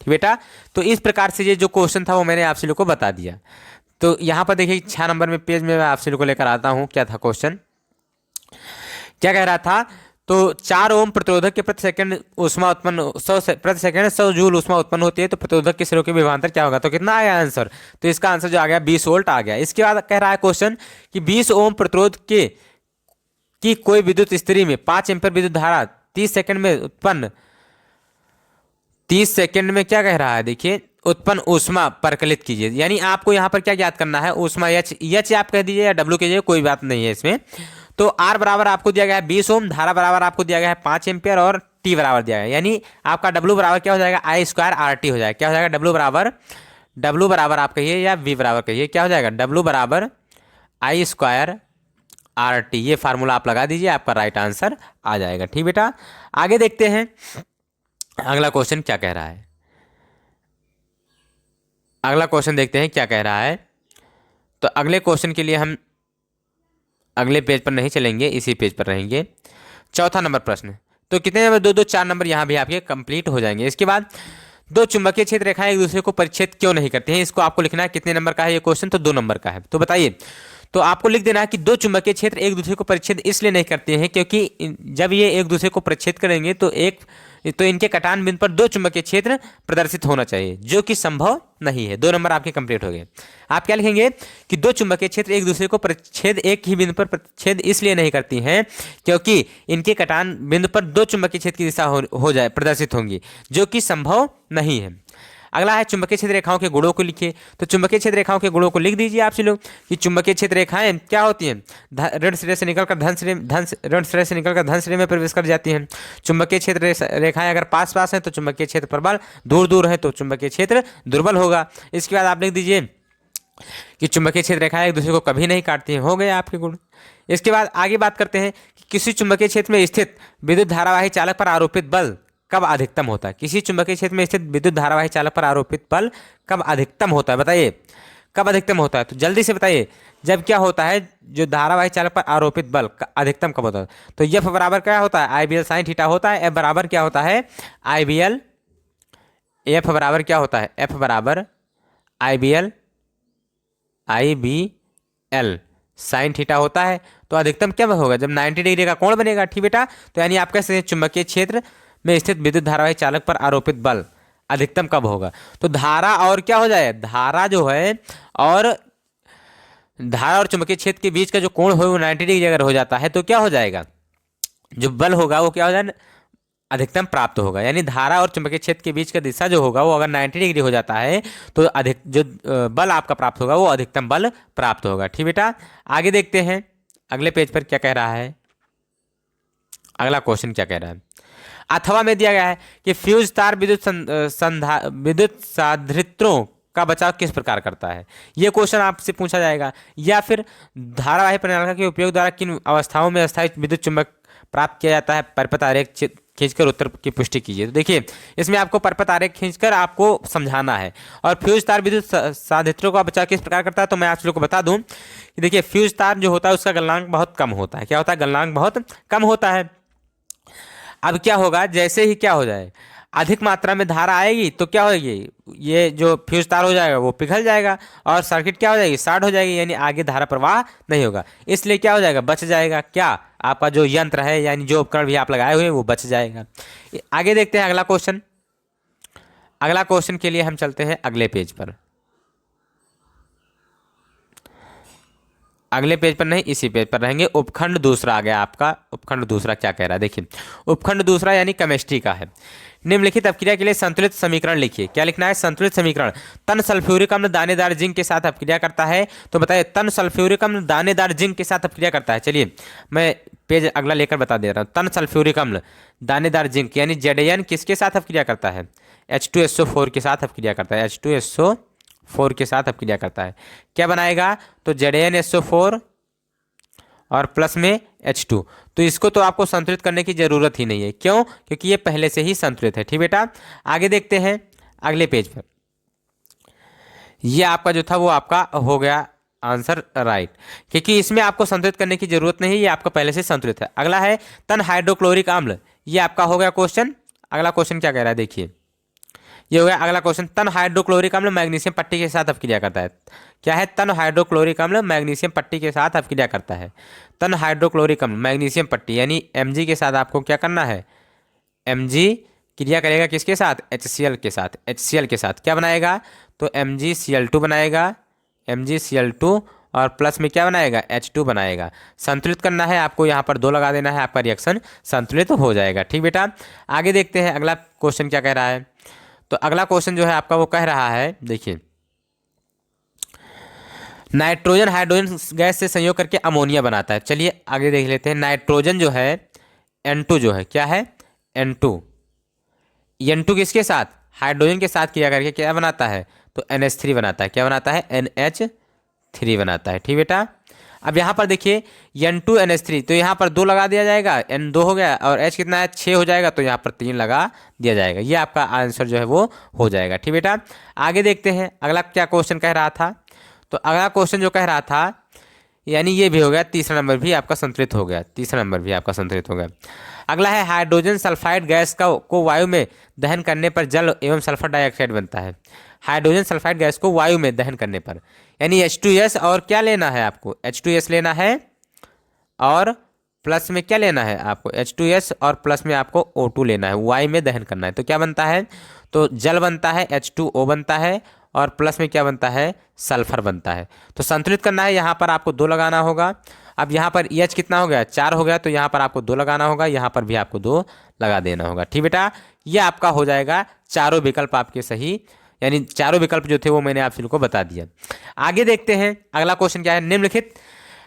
ठीक बेटा। तो इस प्रकार से ये जो क्वेश्चन था वो मैंने आपसे लोग को बता दिया। तो यहाँ पर देखिए 6 नंबर में पेज में मैं आपसे लोग को लेकर आता हूँ, क्या था क्वेश्चन, क्या कह रहा था। तो 4 ओम प्रतिरोधक के प्रति सेकंड ऊष्मा उत्पन्न प्रति सेकंड 100 जूल ऊष्मा उत्पन्न होती है, तो प्रतिरोधक के सिरों के विभवांतर क्या होगा। तो कितना आया आंसर, तो इसका आंसर जो आ गया 20 वोल्ट आ गया। इसके बाद कह रहा है क्वेश्चन कि 20 ओम प्रतिरोध के की कोई विद्युत स्त्री में 5 एम्पीयर विद्युत धारा 30 सेकंड में उत्पन्न, 30 सेकंड में क्या कह रहा है, देखिए उत्पन्न ऊष्मा परिकलित कीजिए। यानी आपको यहाँ पर क्या ज्ञात करना है, ऊष्मा एच आप कह दीजिए या डब्ल्यू कीजिए, कोई बात नहीं है इसमें। तो आर बराबर आपको दिया गया है 20 ओम, धारा बराबर आपको दिया गया है 5 एम्पियर और टी बराबर दिया गया है। यानी आपका डब्ल्यू बराबर क्या हो जाएगा, आई स्क्वायर आर टी हो जाएगा। क्या हो जाएगा, डब्ल्यू बराबर आप कहिए या वी बराबर कहिए, क्या हो जाएगा, डब्ल्यू बराबर आई स्क्वायर आर टी। ये फार्मूला आप लगा दीजिए, आपका राइट आंसर आ जाएगा। ठीक बेटा, आगे देखते हैं अगला क्वेश्चन क्या कह रहा है। अगला क्वेश्चन देखते हैं क्या कह रहा है। तो अगले क्वेश्चन के लिए हम अगले पेज पर नहीं चलेंगे, इसी पेज पर रहेंगे। चौथा नंबर प्रश्न, तो कितने नंबर, 2 2 4 नंबर यहाँ भी आपके कंप्लीट हो जाएंगे। इसके बाद 2 चुंबकीय क्षेत्र रेखाएं एक दूसरे को परिच्छेद क्यों नहीं करती हैं, इसको आपको लिखना है। कितने नंबर का है ये क्वेश्चन, तो 2 नंबर का है। तो बताइए, तो आपको लिख देना है कि 2 चुंबकीय क्षेत्र एक दूसरे को परिच्छेद इसलिए नहीं करते हैं क्योंकि जब ये एक दूसरे को परिच्छेद करेंगे तो इनके कटान बिंदु पर 2 चुंबकीय क्षेत्र प्रदर्शित होना चाहिए, जो कि संभव नहीं है। 2 नंबर आपके कंप्लीट हो गए। आप क्या लिखेंगे कि 2 चुंबकीय क्षेत्र एक दूसरे को परिच्छेद एक ही बिंदु पर परिच्छेद इसलिए नहीं करती हैं क्योंकि इनके कटान बिंदु पर 2 चुंबकीय क्षेत्र की दिशा हो जाए प्रदर्शित होंगी, जो कि संभव नहीं है। अगला है चुंबकीय क्षेत्र रेखाओं के गुणों को लिखिए। तो चुंबकीय क्षेत्र रेखाओं के गुणों को लिख दीजिए आप लोग कि चुंबकीय क्षेत्र रेखाएं क्या होती हैं, ऋण सिरे से निकलकर ऋण सिरे से निकलकर धन सिरे में प्रवेश कर जाती हैं। चुंबकीय क्षेत्र रेखाएं अगर पास पास हैं तो चुंबकीय क्षेत्र प्रबल, दूर दूर है तो चुंबकीय क्षेत्र दुर्बल होगा। इसके बाद आप लिख दीजिए कि चुंबकीय क्षेत्र रेखाएं एक दूसरे को कभी नहीं काटती हैं, हो गए आपके गुण। इसके बाद आगे बात करते हैं कि किसी चुंबकीय क्षेत्र में स्थित विद्युत धारावाही चालक पर आरोपित बल कब अधिकतम होता है। किसी चुंबकीय क्षेत्र में स्थित विद्युत धारावाही चालक पर आरोपित बल कब अधिकतम होता है, बताइए कब अधिकतम होता है। तो जल्दी से बताइए, जब क्या होता है, जो धारावाही चालक पर आरोपित बल अधिकतम कब होता है। तो एफ बराबर क्या होता है, आई बी एल साइन थीटा होता है। एफ बराबर क्या होता है, आई बी एल, एफ बराबर क्या होता है, एफ बराबर आई बी एल साइन थीटा होता है। तो अधिकतम क्या होगा, जब 90 डिग्री का कोण बनेगा। ठीक बेटा, तो यानी आप कह सकते हैं चुंबकीय क्षेत्र में स्थित विद्युत धारावाही चालक पर आरोपित बल अधिकतम कब होगा। तो धारा और क्या हो जाए, धारा जो है और धारा और चुंबकीय क्षेत्र के बीच का जो कोण हो वो 90 डिग्री अगर हो जाता है तो क्या हो जाएगा, जो बल होगा वो क्या हो जाए, अधिकतम प्राप्त होगा। यानी धारा और चुंबकीय क्षेत्र के बीच का दिशा जो होगा वो अगर 90 डिग्री हो जाता है तो अधिक जो बल आपका प्राप्त होगा वो अधिकतम बल प्राप्त होगा। ठीक बेटा, आगे देखते हैं अगले पेज पर क्या कह रहा है। अगला क्वेश्चन क्या कह रहा है, अथवा में दिया गया है कि फ्यूज तार विद्युत साधारित्रों का बचाव किस प्रकार करता है। यह क्वेश्चन आपसे पूछा जाएगा। या फिर धारावाही प्रणालिका के उपयोग द्वारा किन अवस्थाओं में अस्थायी विद्युत चुंबक प्राप्त किया जाता है, परपत आरेख खींचकर उत्तर की पुष्टि कीजिए। तो देखिए इसमें आपको परपत आरेख खींचकर आपको समझाना है। और फ्यूज तार विद्युत साधारित्रों का बचाव किस प्रकार करता है, तो मैं आप लोगों को बता दूं कि देखिए फ्यूज तार जो होता है उसका गलनांक बहुत कम होता है। क्या होता है, गलनांक बहुत कम होता है। अब क्या होगा, जैसे ही क्या हो जाए अधिक मात्रा में धारा आएगी तो क्या होगी, ये जो फ्यूज तार हो जाएगा वो पिघल जाएगा और सर्किट क्या हो जाएगी, शॉर्ट हो जाएगी, यानी आगे धारा प्रवाह नहीं होगा। इसलिए क्या हो जाएगा, बच जाएगा क्या, आपका जो यंत्र है यानी जो उपकरण भी आप लगाए हुए हैं वो बच जाएगा। आगे देखते हैं अगला क्वेश्चन। अगला क्वेश्चन के लिए हम चलते हैं अगले पेज पर। अगले पेज पर नहीं, इसी पेज पर रहेंगे। उपखंड दूसरा आ गया आपका। उपखंड दूसरा क्या कह रहा है, देखिए उपखंड दूसरा यानी केमिस्ट्री का है। निम्नलिखित अपक्रिया के लिए संतुलित समीकरण लिखिए। क्या लिखना है, संतुलित समीकरण। तन सल्फ्यूरिक अम्ल दानेदार जिंक के साथ अपक्रिया करता है। तो बताइए तन सल्फ्यूरिक अम्ल दानेदार जिंक के साथ अपक्रिया करता है। चलिए मैं पेज अगला लेकर बता दे रहा हूँ। तन सल्फ्यूरिक अम्ल दानेदार जिंक यानी Zn किसके साथ अपक्रिया करता है, H2SO4 के साथ अपक्रिया करता है। H2SO4 के साथ अपक्रिया करता है, क्या बनाएगा, तो ZnSO4 और प्लस में H2। तो इसको तो आपको संतुलित करने की जरूरत ही नहीं है, क्यों, क्योंकि ये पहले से ही संतुलित है। ठीक बेटा, आगे देखते हैं अगले पेज पर। ये आपका जो था वो आपका हो गया आंसर राइट, क्योंकि इसमें आपको संतुलित करने की जरूरत नहीं है, ये आपका पहले से संतुलित है। अगला है तन हाइड्रोक्लोरिक अम्ल, ये आपका हो गया क्वेश्चन। अगला क्वेश्चन क्या कह रहा है, देखिए ये हो गया अगला क्वेश्चन। तन हाइड्रोक्लोरिक अम्ल मैग्नीशियम पट्टी के साथ अपक्रिया करता है। क्या है? तन हाइड्रोक्लोरिक अम्ल मैग्नीशियम पट्टी के साथ अपक्रिया करता है। तन हाइड्रोक्लोरिक अम्ल मैग्नीशियम पट्टी यानी Mg के साथ आपको क्या करना है? Mg क्रिया करेगा किसके साथ? HCl के साथ। HCl के साथ क्या बनाएगा? तो MgCl2 बनाएगा। MgCl2 और प्लस में क्या बनाएगा? H2 बनाएगा। संतुलित करना है आपको, यहाँ पर 2 लगा देना है, आपका रिएक्शन संतुलित हो जाएगा। ठीक बेटा, आगे देखते हैं अगला क्वेश्चन क्या कह रहा है। तो अगला क्वेश्चन जो है आपका वो कह रहा है, देखिए, नाइट्रोजन हाइड्रोजन गैस से संयोग करके अमोनिया बनाता है। चलिए आगे देख लेते हैं। नाइट्रोजन जो है N2 जो है क्या है? N2 N2 किसके साथ? हाइड्रोजन के साथ क्रिया करके क्या बनाता है? तो NH3 बनाता है। क्या बनाता है? NH3 बनाता है। ठीक बेटा, अब यहाँ पर देखिए N2 NH3, तो यहाँ पर 2 लगा दिया जाएगा, N2 हो गया और H कितना है? 6 हो जाएगा, तो यहाँ पर 3 लगा दिया जाएगा। ये आपका आंसर जो है वो हो जाएगा। ठीक बेटा, आगे देखते हैं अगला क्या क्वेश्चन कह रहा था। तो अगला क्वेश्चन जो कह रहा था, यानी ये भी हो गया, तीसरा नंबर भी आपका संतुलित हो गया। तीसरा नंबर भी आपका संतुलित हो गया। अगला है हाइड्रोजन सल्फाइड गैस को वायु में दहन करने पर जल एवं सल्फर डाइऑक्साइड बनता है। हाइड्रोजन सल्फाइड गैस को वायु में दहन करने पर, यानी H2S और क्या लेना है आपको? H2S लेना है और प्लस में क्या लेना है आपको? H2S और प्लस में आपको O2 लेना है, वायु में दहन करना है। तो क्या बनता है? तो जल बनता है, H2O बनता है और प्लस में क्या बनता है? सल्फर बनता है। तो संतुलित करना है, यहाँ पर आपको 2 लगाना होगा। अब यहाँ पर EH कितना हो गया? 4 हो गया, तो यहाँ पर आपको 2 लगाना होगा, यहाँ पर भी आपको 2 लगा देना होगा। ठीक बेटा, ये आपका हो जाएगा चारों विकल्प आपके सही, यानी चारों विकल्प जो थे वो मैंने आप सभी को बता दिया। आगे देखते हैं अगला क्वेश्चन क्या है। निम्नलिखित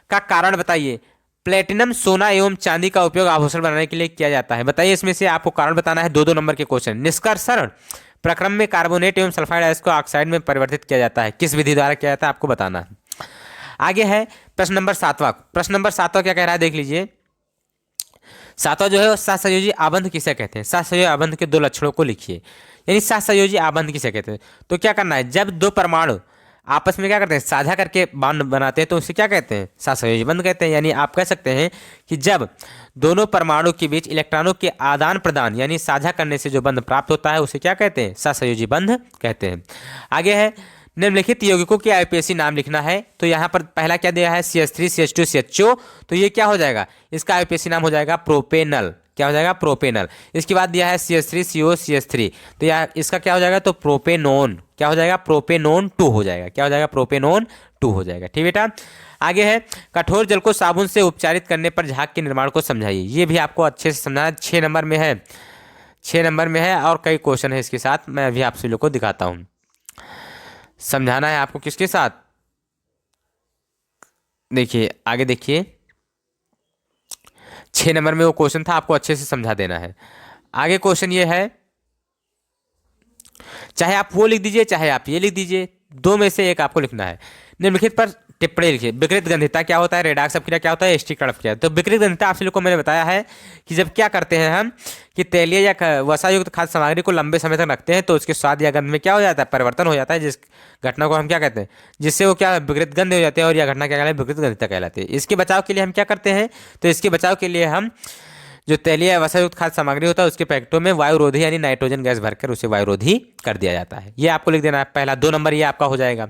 का कारण बताइए। प्लेटिनम, सोना एवं चांदी का उपयोग आभूषण बनाने के लिए किया जाता है। बताइए, इसमें से आपको कारण बताना है। 2-2 नंबर के क्वेश्चन। निष्कर्षण प्रक्रम में कार्बोनेट एवं सल्फाइड गैस को ऑक्साइड में परिवर्तित किया जाता है, किस विधि द्वारा किया जाता है आपको बताना है। आगे है प्रश्न नंबर 7वां। प्रश्न नंबर 7वां क्या कह रहा है, देख लीजिए। 7वां जो है सहसंयोजी आबंध किसे कहते हैं? सहसंयोजी आबंध के 2 लक्षणों को लिखिए। यानी सहसंयोजी आबंध किसे कहते हैं? तो क्या करना है, जब 2 परमाणु आपस में क्या करते हैं? साझा करके बांध बनाते हैं, तो उसे क्या कहते हैं? सहसंयोजी बंध कहते हैं। यानी आप कह सकते हैं कि जब दोनों परमाणु के बीच इलेक्ट्रॉनों के आदान प्रदान यानी साझा करने से जो बंध प्राप्त होता है उसे क्या कहते हैं? सहसंयोजी बंध कहते हैं। आगे है निम्नलिखित यौगिकों के आईपीएसी नाम लिखना है। तो यहाँ पर पहला क्या दिया है? CH3 CH2 CHO। तो ये क्या हो जाएगा? इसका आईपीएसी नाम हो जाएगा प्रोपेनल। क्या हो जाएगा? प्रोपेनल। इसके बाद दिया है CH3 CO CH3, तो यह इसका क्या हो जाएगा? तो प्रोपेनोन। क्या हो जाएगा? प्रोपेनोन 2 हो जाएगा। क्या हो जाएगा? प्रोपेनोन 2 हो जाएगा। ठीक बेटा, आगे है कठोर जल को साबुन से उपचारित करने पर झाग के निर्माण को समझाइए। ये भी आपको अच्छे से समझाना, 6 नंबर में है। 6 नंबर में है और कई क्वेश्चन है इसके साथ, मैं अभी आप सभी लोग को दिखाता हूँ। समझाना है आपको किसके साथ? देखिए आगे देखिए, 6 नंबर में वो क्वेश्चन था, आपको अच्छे से समझा देना है। आगे क्वेश्चन ये है, चाहे आप वो लिख दीजिए चाहे आप ये लिख दीजिए, 2 में से एक आपको लिखना है। निम्नलिखित पर टिप्पणी लिखिए। विकृत गंधिता क्या होता है? रेडाक्स अपक्रिया क्या होता है? एस्टिकरण अपक्रिया। तो विकृत गंधिता आप सभी लोग को मैंने बताया है कि जब क्या करते हैं हम कि तेलीय या वसायुक्त खाद्य सामग्री को लंबे समय तक रखते हैं तो उसके स्वाद या गंध में क्या हो जाता है? परिवर्तन हो जाता है, जिस घटना को हम क्या कहते हैं? जिससे वो क्या विकृत गंध हो जाते हैं और यह घटना क्या कहलाती है? विकृत गंधिता कहलाती है। इसके बचाव के लिए हम क्या करते हैं? तो इसके बचाव के लिए हम जो तेलीय या वसायुक्त खाद्य सामग्री होता है उसके पैकेटों में वायुरोधी यानी नाइट्रोजन गैस भरकर उसे वायुरोधी कर दिया जाता है। ये आपको लिख देना है पहला। 2 नंबर ये आपका हो जाएगा।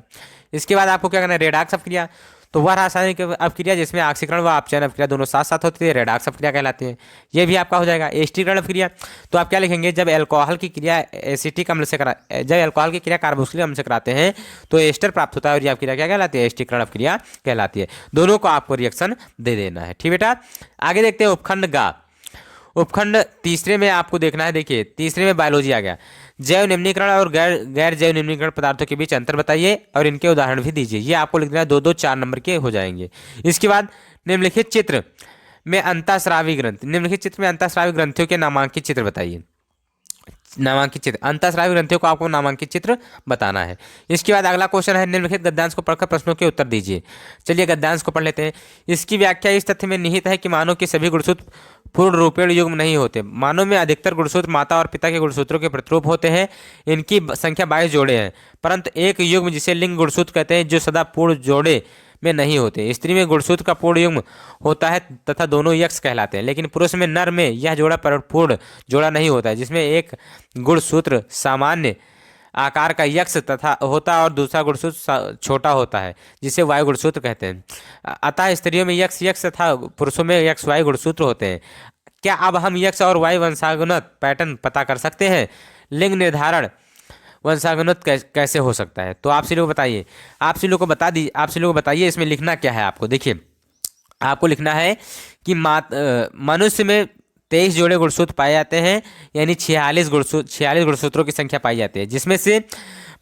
इसके बाद आपको क्या करना है? रेडाक्स अपक्रिया। तो वह रासायनिक अपक्रिया जिसमें ऑक्सीकरण व अपचयन अपक्रिया दोनों साथ साथ होती है, रेडाक्स अपक्रिया कहलाती है। ये भी आपका हो जाएगा। एस्टिकरण अपक्रिया, तो आप क्या लिखेंगे? जब अल्कोहल की क्रिया एसिटिक अम्ल से जब अल्कोहल की क्रिया कार्बोक्सिलिक अम्ल से कराते हैं तो एस्टर प्राप्त होता है और यह अपक्रिया क्या कहलाती है? एस्टिकरण अपक्रिया कहलाती है। दोनों को आपको रिएक्शन दे देना है। ठीक बेटा, आगे देखते हैं उपखंड गा। उपखंड तीसरे में आपको देखना है। देखिए तीसरे में बायोलॉजी आ गया। जैव निम्नीकरण और गैर जैव निम्नीकरण पदार्थों के बीच अंतर बताइए और इनके उदाहरण भी दीजिए। ये आपको लिखना है। 2-2 4 नंबर के हो जाएंगे। इसके बाद निम्नलिखित चित्र में अंतःस्रावी ग्रंथि, निम्नलिखित चित्र में अंतःस्रावी ग्रंथियों के नामांकित चित्र बताइए। नामांकित चित्र, अंतःस्रावी ग्रंथियों को आपको नामांकित चित्र बताना है। इसके बाद अगला क्वेश्चन है निम्नलिखित गद्यांश को पढ़कर प्रश्नों के उत्तर दीजिए। चलिए गद्यांश को पढ़ लेते हैं। इसकी व्याख्या इस तथ्य में निहित है कि मानव के सभी गुणसूत्र पूर्ण रूपेण युग्म नहीं होते। मानव में अधिकतर गुणसूत्र माता और पिता के गुणसूत्रों के प्रतिरूप होते हैं। इनकी संख्या 22 जोड़े हैं, परंतु एक युग्म जिसे लिंग गुणसूत्र कहते हैं जो सदा पूर्ण जोड़े में नहीं होते। स्त्री में गुणसूत्र का पूर्ण युग्म होता है तथा दोनों यक्ष कहलाते हैं, लेकिन पुरुष में नर में यह जोड़ा पूर्ण जोड़ा नहीं होता है, जिसमें एक गुणसूत्र सामान्य आकार का यक्ष तथा होता है और दूसरा गुणसूत्र छोटा होता है, जिसे वायु गुणसूत्र कहते हैं। अतः स्त्रियों में यक्ष यक्ष तथा पुरुषों में यक्ष वायु गुणसूत्र होते हैं। क्या अब हम यक्ष और वायु वंशानुगत पैटर्न पता कर सकते हैं? लिंग निर्धारण वंशानुगत कैसे हो सकता है? तो आप सभी लोग बताइए, आप सभी लोग को बता दी, आप सभी लोग बताइए इसमें लिखना क्या है आपको। देखिए, आपको लिखना है कि मनुष्य में 23 जोड़े गुणसूत्र पाए जाते हैं, यानी 46 गुणसूत्रों की संख्या पाई जाती है, जिसमें से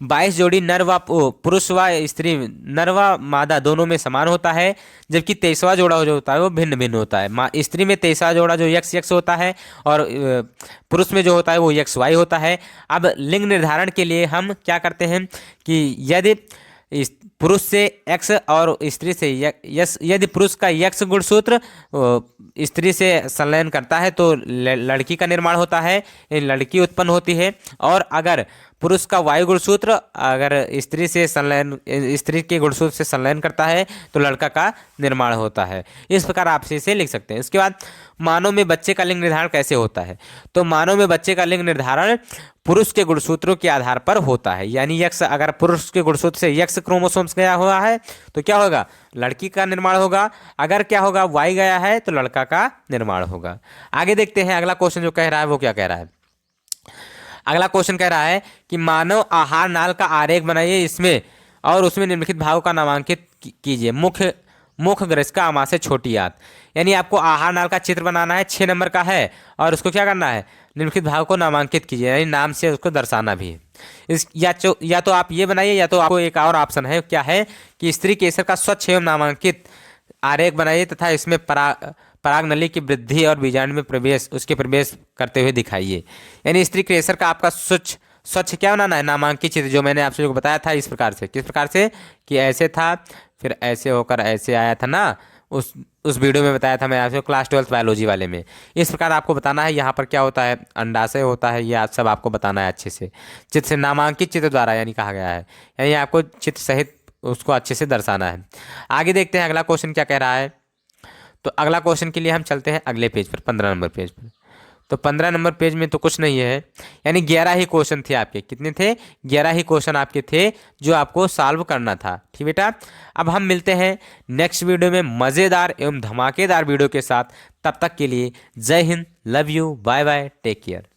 22 जोड़ी नर व पुरुष व स्त्री, नर व मादा दोनों में समान होता है, जबकि 23वां जोड़ा जो होता है वो भिन्न भिन्न होता है। स्त्री में 23वां जोड़ा जो यक्ष यक्ष होता है और पुरुष में जो होता है वो यक्ष वाई होता है। अब लिंग निर्धारण के लिए हम क्या करते हैं कि यदि पुरुष से एक्स और स्त्री से यस, यदि पुरुष का यक्ष गुणसूत्र स्त्री से संलयन करता है तो लड़की का निर्माण होता है, लड़की उत्पन्न होती है। और अगर पुरुष का वायु गुणसूत्र अगर स्त्री के गुणसूत्र से संलयन करता है तो लड़का का निर्माण होता है। इस प्रकार आप इसे लिख सकते हैं। इसके बाद मानव में बच्चे का लिंग निर्धारण कैसे होता है? तो मानव में बच्चे का लिंग निर्धारण पुरुष के गुणसूत्रों के आधार पर होता है, यानी यक्ष, अगर पुरुष के गुणसूत्र से यक्ष क्रोमोसोम्स गया हुआ है तो क्या होगा? लड़की का निर्माण होगा। अगर क्या होगा? वाई गया है तो लड़का का निर्माण होगा। आगे देखते हैं अगला क्वेश्चन जो कह रहा है वो क्या कह रहा है। अगला क्वेश्चन कह रहा है कि मानव आहार नाल का आरेख बनाइए, इसमें और उसमें निम्नलिखित भागों का नामांकित कीजिए। मुख ग्रसिका अमाशय छोटी आंत, यानी आपको आहार नाल का चित्र बनाना है, 6 नंबर का है, और उसको क्या करना है? निम्नलिखित भागों को नामांकित कीजिए, यानी नाम से उसको दर्शाना भी है। या तो आप ये बनाइए, या तो आपको एक और ऑप्शन है, क्या है कि स्त्री केसर का स्वच्छ एवं नामांकित आरेख बनाइए तथा इसमें पराग नली की वृद्धि और बीजांड में प्रवेश करते हुए दिखाइए। यानी स्त्री केसर का आपका स्वच्छ क्या बनाना है? नामांकित चित्र, जो मैंने आप सभी को बताया था इस प्रकार से। किस प्रकार से? कि ऐसे था, फिर ऐसे होकर ऐसे आया था ना, उस वीडियो में बताया था मैं आपसे क्लास 12 बायोलॉजी वाले में। इस प्रकार आपको बताना है यहाँ पर क्या होता है, अंडाशय होता है, ये सब आपको बताना है अच्छे से, चित्र से, नामांकित चित्र द्वारा यानी कहा गया है, यानी आपको चित्र सहित उसको अच्छे से दर्शाना है। आगे देखते हैं अगला क्वेश्चन क्या कह रहा है। तो अगला क्वेश्चन के लिए हम चलते हैं अगले पेज पर, 15 नंबर पेज पर। तो 15 नंबर पेज में तो कुछ नहीं है, यानी 11 ही क्वेश्चन थे आपके। कितने थे? 11 ही क्वेश्चन आपके थे जो आपको सॉल्व करना था। ठीक बेटा, अब हम मिलते हैं नेक्स्ट वीडियो में मज़ेदार एवं धमाकेदार वीडियो के साथ। तब तक के लिए जय हिंद, love you, bye bye, take care.